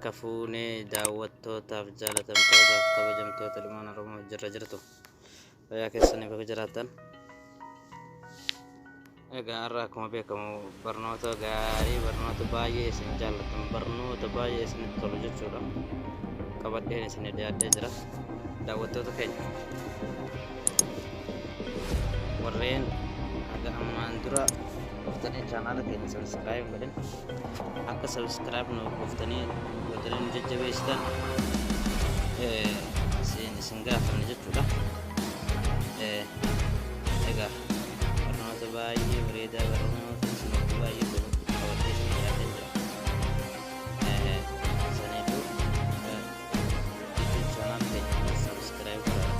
harka fuunee daawwattootaaf jaalatamtootaaf kabajamtoota ilmaan Oromoo jirra jirtu fayyaa keessanii bakka jiraattan. Egaa har'a akkuma beekamu barnoota gaarii barnoota baay'ee isin jaallatan barnoota baay'ee isinitti tolu jechuudha qabadheen isin dhiyaadhee jira daawwattoota keenya warreen aga ammaan dura goftanii chaanaala keenya subscribe godhan akka subscribe nu goftanii godhanii nu jajjabeessitan isin gaafanne jechuudha. Egaa barnoota baay'ee bareedaa barnoota isinitti baay'ee tolu qabadhee isin dhiyaatee jira. Saniifuu YouTube chaanaala keenya subscribe godhaa.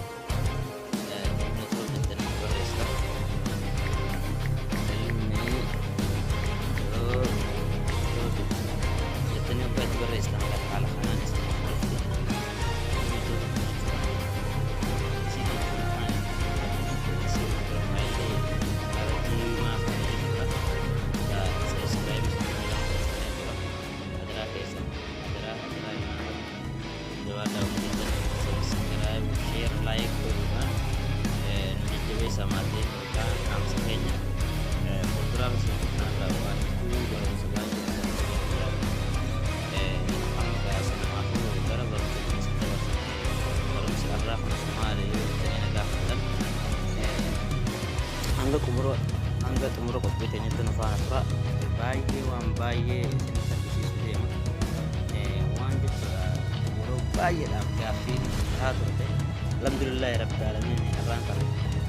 Angga tumuro kopi tanya tu nafas bayi wan bayi sini terkisi sudah wan juga tumuro bayi lah kafi satu deh. Alhamdulillah ya Rabbil Alamin arangkan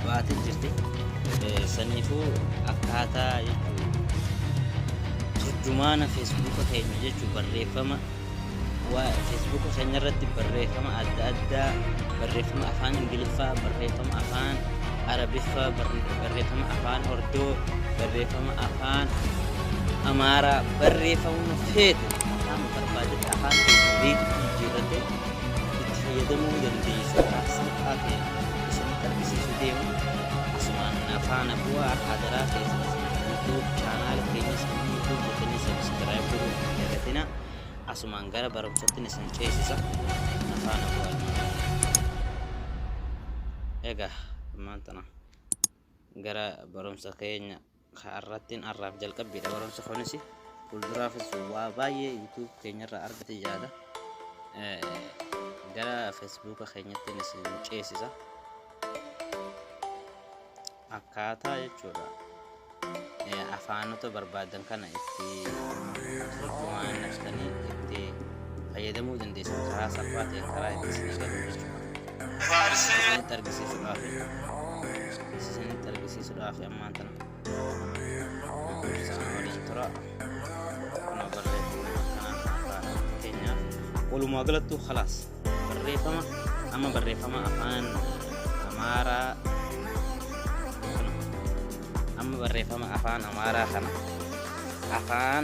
batin jirti sanifu akata itu terjemana Facebook kayaknya je coba refama wa Facebook kayaknya rati berrefama ada berrefama afan Inggrisfa berrefama afan Arabifa berrefama afan Urdu berrefama afan Amara berrefama nufid kamu berbajet afan di jirate yadamu dan di surasi akhir disini terkisi sudah asuman afan buah adalah YouTube channel kayaknya YouTube buttonnya subscribe dulu ya katina asuman gara baru ini sanchez sisa afan buah ega mantana gara barum sakenya kharatin arraf jal kabida barum sakhonisi kuldura fi suwa baye YouTube kenya ra argati jada gara Facebook kenya tinisi cesisa akata jechuudha afaan to barbaadan kana itti turjumaan naftanii itti fayyadamuu dandeessu karaa salphaa ta'een karaa itti isin galu jechuudha. Isinitti argisiisuudhaaf ammaan tana isaan waliin tura kuna barreeffama kanaan fakkeenyaaf walumaa galattuu khalaas barreeffama amma barreeffama afaan Amaaraa amma barreeffama afaan Amaaraa kana afaan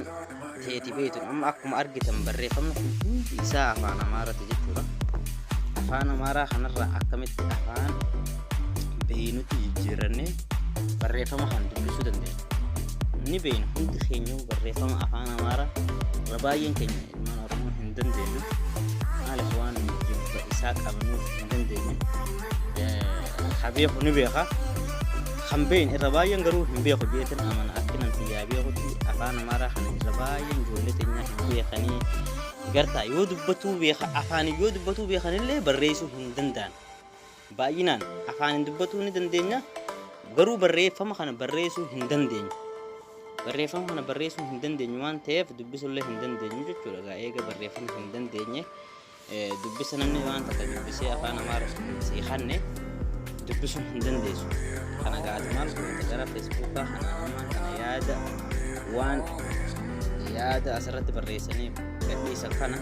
teeti beektu amma akkuma argitan barreeffamni hundi isaa afaan Amaaraati jechuudha. Afaan Amaaraa kanarraa akkamitti afaan beeynutti jijjiirannee barreeffama kan dubbisuu dandeenya. Ni beeynu hundi keenya barreeffama afaan Amaaraa irra baay'een keenya ilmaan Oromoo hin dandeenyu. Maaliif waan jibba isaa qabanuuf hin dandeenyu. Habeeku ni beeka. Kan beeyin irra baay'een garuu hin beeku jeetan amana akkinan xiyyaa beekutti afaan Amaaraa kana irra baay'een ijoollee teenyaa hin beekanii gartaa yoo dubbatuu beeka afaan yoo dubbatuu beekanillee barreessuu hin danda'an. Baay'inaan afaan dubbatuu ni dandeenya garuu barreeffama kana barreessuu hin dandeenyu. Barreeffama kana barreessuu hin dandeenyu waan ta'eef dubbisuullee hin dandeenyu jechuudha. Eega barreeffama hin dandeenye dubbisa namni waan takka dubbisee afaan Amaaraa seekanne dubbisuu hin dandeessu. Kana gaati maal goota gara Facebookaa kana ammaan kana yaada asirratti barreessanii gadhiisan kana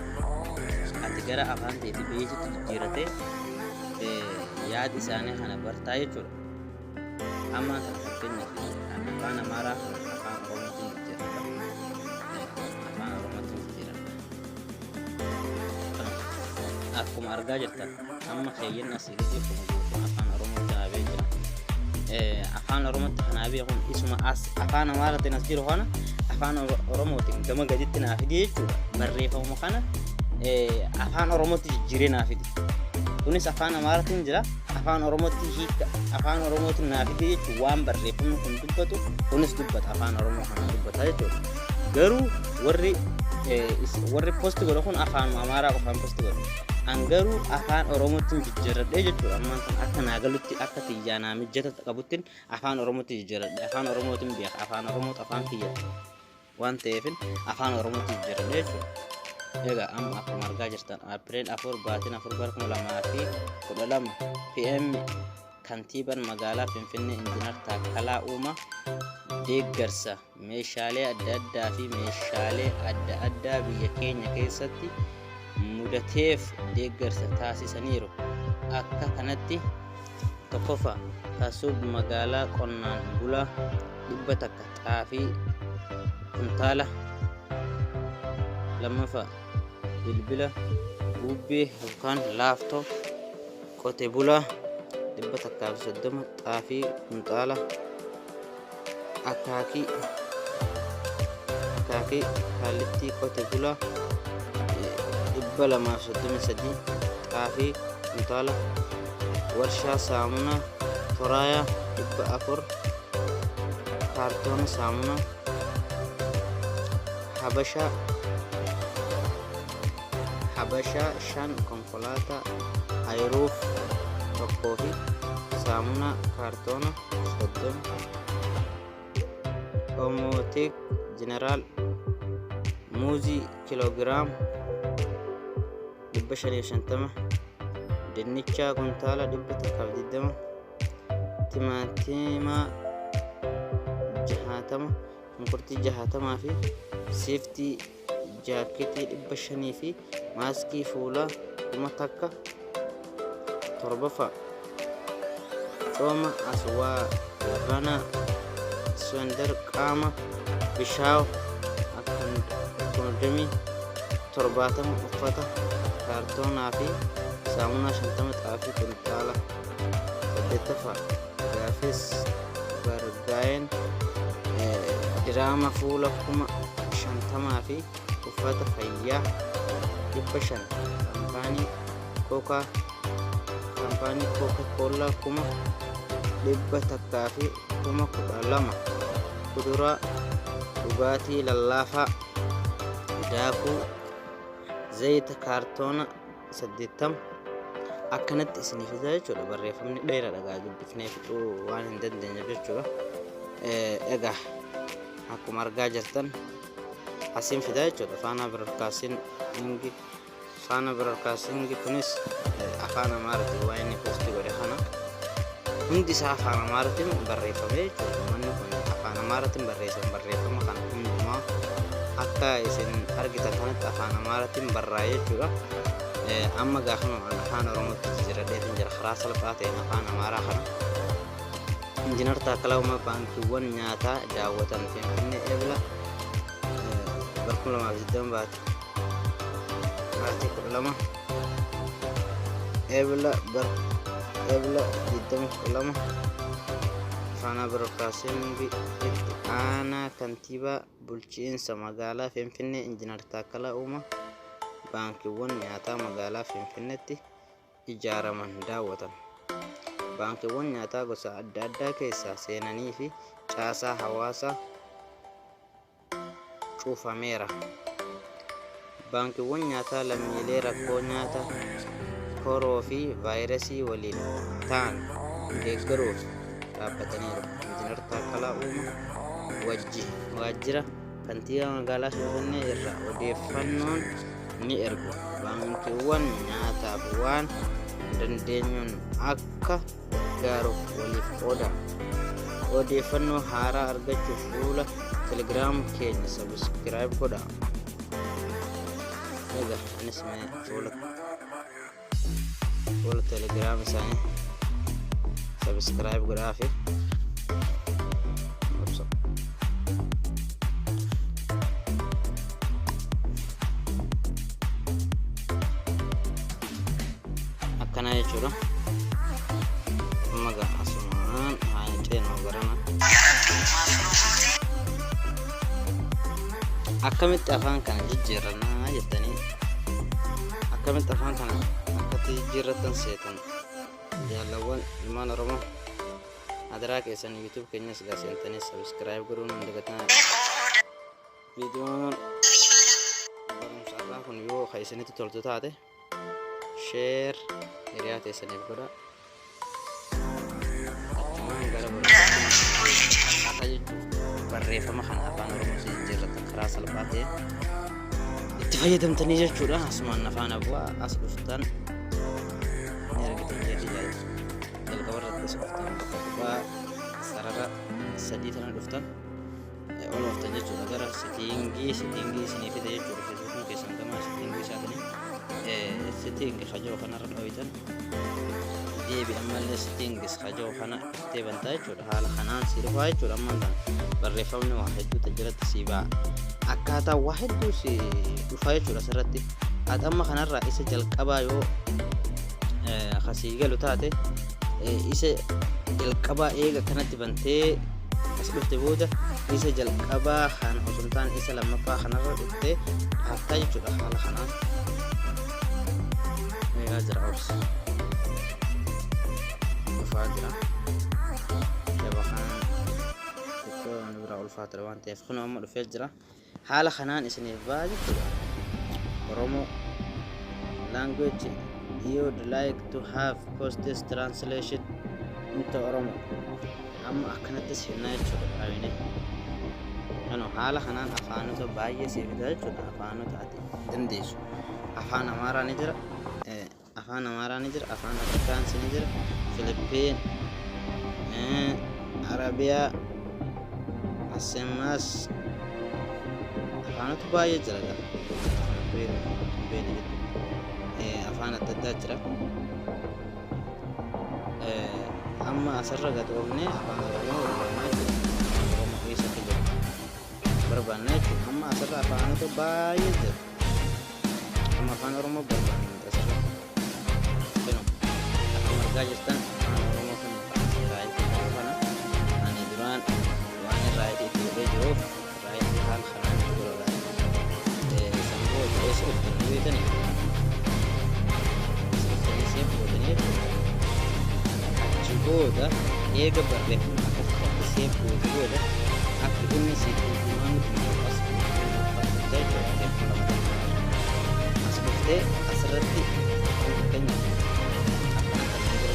ati gara afaan ta'etti beeksitu jijjiiratee yaada isaanii kana bartaa jechuudha. Ammaan kana fakkeenyaaf afaan Amaaraa afaan Oromootiin jijjiirata. Afaan Oromootiin jijjiirata. Akkuma argaa jirtan amma keeyyan asii gadi afaan Oromoo taa'ee jira. Afaan Oromootti kanaa beekuun isuma afaan Amaaraatiin as jiru kana afaan Oromootiin gama gaditti naaf hidhee jechuudha. Barreeffama kana afaan oromootti jijjiiree naa fidi. Kunis afaan amaaraatiin jira, afaan oromootti hiika, afaan oromootiin naa fidi jechuun waan barreeffamni kun dubbatu kunis dubbata afaan oromoo kana dubbata jechuudha. Garuu warri posti godhu kun afaan amaaraa qofaan posti godhu. An garuu afaan oromootti jijjiirradhee jechuudha. Ammaan kan akka naagalutti akka xiyyaanaa mijjata qabuttiin afaan oromootti jijjiirradhee afaan oromootiin beeka afaan oromooti afaan kiyya waan ta'eefin afaan oromootti jijjiirradhee jechuudha. Egaa amma akkuma argaa jirtan April 4 baatiin 4/2012 PM kantiibaan magaalaa Finfinnee Injiinar Taakkalaa Uumaa deeggarsa meeshaalee adda addaa fi meeshaalee adda addaa biyya keenya keessatti mudateef deeggarsa taasisaniiru. Akka kanatti tokkoffaa Kaasuub magaalaa qonnaan bulaa 100 xaafii kuntaala, lammaffaa bilbila bubbee yookaan laaftoo qote bulaa 130 xaafii kuntaala, akaakii kaallitti qote bulaa 233 xaafii kuntaala, warshaa saamunaa toraayaa 400 kaartoona saamunaa, habashaa 5 konkolaataa ayruuf tokkoo fi saamunaa kaartoona 30, Omoteek Jeneraal muuzii kiloogiraama 550, dinnichaa kuntaala 120, timaatima 60, shunkurtii 60 fi seeftii jaaketii 500 fi maaskii fuulaa 1000. Torbaffaa cooma aswaa banaa sondar qaama bishaaw akkanumdamii 70 uffata kaartoonaa fi saamunaa 50 xaafii kuntaala. 8ffaa gaafis bargaa'een diraama fuula 50 fi uffata fayyaa 500. kaampaanii kookaa-koolaa 100 fi 12,000. kuduraa dhugaatii lallaafaa daakuu zayita kaartoona 80. akkanatti isiniif fidaa jechuudha. Barreeffamni dheeraadha gaa dubbifnee fixuu waan hin dandeenye jechuudha. Egaa akkuma argaa jirtan asiin fidaa jechuudha. Faana biroodkaastingi kunis afaan amaaraatiin waa inni poostii godhe kana hundi isaa afaan amaaraatiin barreeffame jechuudha. Manni kun afaan amaaraatiin barreeffama kana hundumaa akka isin argitan kanatti afaan amaaraatiin barraa'e jechuudha. Amma gaafuma afaan oromootti jijjiirradheetiin jira karaa salphaa ta'een afaan amaaraa kana. Injiinar Taakkalaa Uumaa baankiiwwan nyaataa daawwatan Finfinnee eebila 2020 baatii 12 eebila 2012 faana biroodkaastingi itti aanaa kantiibaa bulchiinsa magaalaa Finfinnee Injiinar Taakkalaa Uumaa baankiiwwan nyaataa magaalaa Finfinneetti ijaaraman daawwatan. Baankiiwwan nyaataa gosa adda addaa keessaa seenanii fi caasaa hawaasaa cufameera. Baankiiwwan nyaataa lammiilee rakkoo nyaataa koroo fi vaayirasii waliin ta'an deeggaruuf dhaabbataniiru. Injiinar Taakkalaa Uumaa waajjira kantiibaa magaalaa Finfinnee irraa odeeffannoon ni ergu. Baankiiwwan nyaataaf waan dandeenyuun akka gaaruuf waliif qooda. Odeeffannoo haaraa argachuuf fuula telegiraam keenya sabiskiraayib godhaa. Egaa anis fuula telegiraam isaanii sabiskiraayib godhaafi akkana jechuudha. Amma asumaan haayaceenoo garana akkamitti afaan kana jijjiirrannaa jettanii akkamitti afaan kana akkatti jijjiirrattan seetan jaalawwan ilmaan Oromoo adaraa keessan YouTube keenyas gaa seentanii subscribe godhuun hin dagatinaa. Viidiyoon barumsaa kun yoo kan isinitti toltu taate share hiriyaa teessaniif godha. Achumaan gara barreeffama kana afaan Oromoo jijjiirrattan karaa salphaa ta'e itti fayyadamtanii jechuudha. Asumaan afaan abbaa as dhuftan ergitan jedhi jalqaba irratti as dhuftan bakka sarara sadii tana dhuftan ol dhuftan jechuudha. Gara settingii isinii fide jechuudha. Feesbuukiin keessan gamaa settingii isaatanii settingii hajoo kanarra dhawitan deebi ammallee settingis hajoo kana ittee bantaa jechuudha. Haala kanaan si dhufaa jechuudha. Ammaan kana barreeffamni waa hedduu tajjiratti si ba'a. Akkaataa waa hedduu si dhufaa jechuudha asirratti. Ati amma kanarraa isa jalqabaa yoo kasii galu taate isa jalqabaa eega kanatti bantee as dhufte booda isa jalqabaa kana osoo hin taane isa lammaffaa kanarra dhuftee dhaabtaa jechuudha. Haala kanaan eegaa jira obsa dhufaa jira. Shaba kanaan xiqqoo biraa ulfaatudha waan ta'eef kun amma dhufee jira. Haala kanaan isiniif ba'a jechuudha. Oromoo language you would like to have courses translation into Oromo. Amma akkanatti seenaa jechuudha dhaabine. Kano haala kanaan afaanota baay'ee siifita jechuudha. Afaanota ati dandeessu. Afaan Amaaraa ni jira. Afaan Amaaraa ni jira. Afaan Afrikaans ni jira. Filipiin, Arabiyaa, Asimas afaanota baay'ee jira. Afaan adda addaa jira. Amma asirra gad oofnee afaan Oromoo barbaannaa jechuudha. Oromoo keessatti jiru barbaannaa jechuudha. Amma asirra afaanota baay'ee jira. Amma afaan Oromoo barbaannaa asirra akkuma argaa jirtan afaan Oromoo kan raayitii qabu kana ani duraan waan raayitii itti godhee jiruuf raayitii haala kanaan godha. Samboo keessa dhuftan beekanii booda eega barreeffama akkasitti seef booda akka inni si tuutumaan as dhuftee asirratti fakkeenyaaf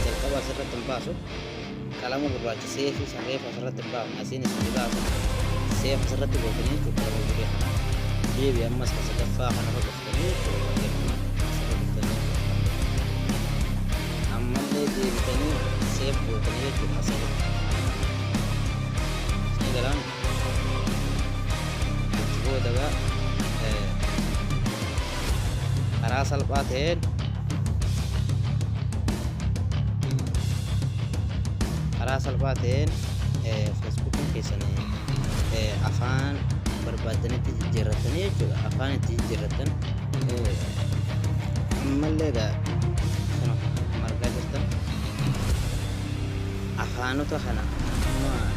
jalqaba asirratti hin baasu qalama gurraacha seefi sarreef asirratti hin baasu asiin isin baasu seef asirratti gootanii jechuudha. Deebi ammas ka sadaffaa kanarra dhuftanii ammallee deebitanii seef gootanii jechuudha. Asirratti galaan booda karaa salphaa ta'een feesbuukiin keessanii afaan barbaadanitti jijjiirratanii jechuudha. Afaan itti jijjiirratan ammallee kana margaa jirtan afaanota kana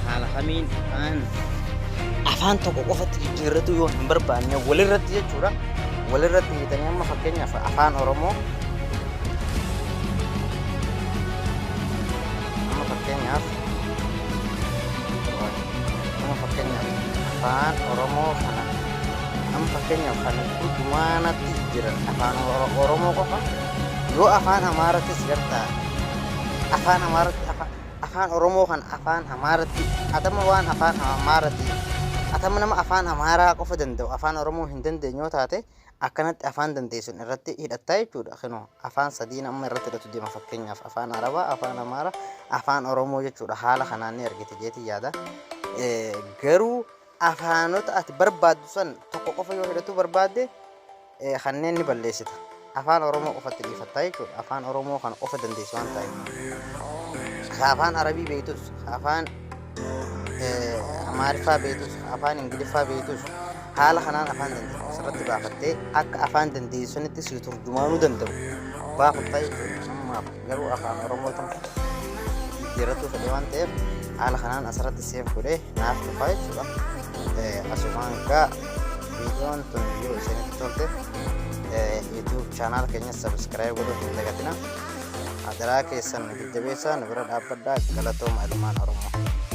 haala kamiin afaan tokko qofatti jijjiirratu yoo hin barbaanne walirratti jechuudha. Walirratti hiitanii amma fakkeenyaaf afaan Oromoo afaan Oromoo kana amma fakkeenyaaf kan dhumaanatti jiran afaan Oromoo qofa yoo afaan Amaarattis gartaa afaan Oromoo kan afaan Amaaratti atama waan afaan Amaaratti atama nama afaan Amaaraa qofa danda'u afaan Oromoo hin dandeenye taate akkanatti afaan dandeessuun irratti hidhattaa jechuudha. Kunoo afaan sadiin amma irratti hidhatu deema fakkeenyaaf afaan Arabaa, afaan Amaaraa, afaan Oromoo jechuudha. Haala kanaan ni argite jeetii yaada. Garuu afaanota ati barbaaddu san tokko qofa yoo hidhatu barbaadde kanneen ni balleessita. Afaan Oromoo qofatti dhiifattaa jechuudha. Afaan Oromoo kan qofa dandeessu waan ta'eef. Afaan Arabii beektus, afaan Amaariffaa beektus, afaan Ingiliffaa beektus haala kanaan afaan dandeessu asirratti baafattee akka afaan dandeessunitti si turjumaanuu danda'u baafattaa jechuudha. Ammaaf garuu afaan Oromoo tan jijjiirrachuu fedhe waan ta'eef haala kanaan asirratti seef godhee naaf dhufaa jechuudha. Asumaan egaa viidiyoon tun yoo isinitti tolte YouTube channel keenya subscribe godhuun hin dagatina. Adaraa keessan giddabeessaa nu bira dhaabbadhaa. Galatooma ilmaan Oromoo.